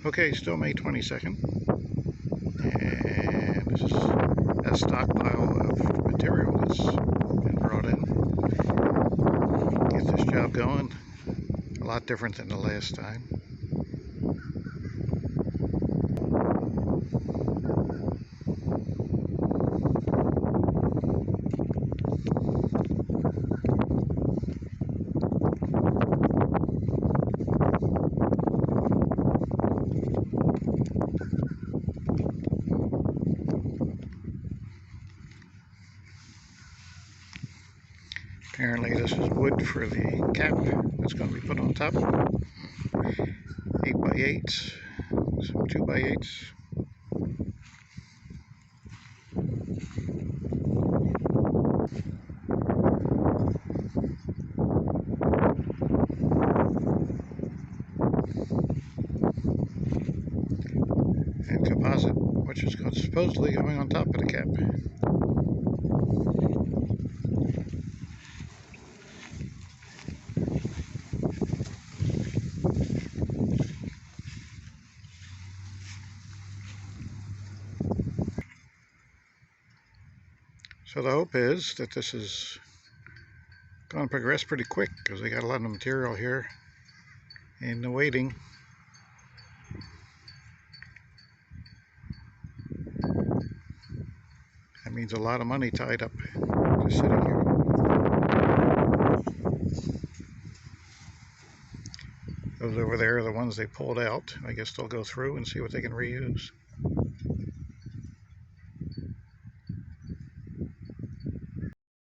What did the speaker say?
Okay, still May 22nd, and this is a stockpile of material that's been brought in. Get this job going. A lot different than the last time. Apparently this is wood for the cap that's going to be put on top. 8x8s, some 2x8s. And composite, which is supposedly going on top of the cap. So the hope is that this is going to progress pretty quick because they got a lot of material here in the waiting. That means a lot of money tied up just sitting here. Those over there are the ones they pulled out. I guess they'll go through and see what they can reuse.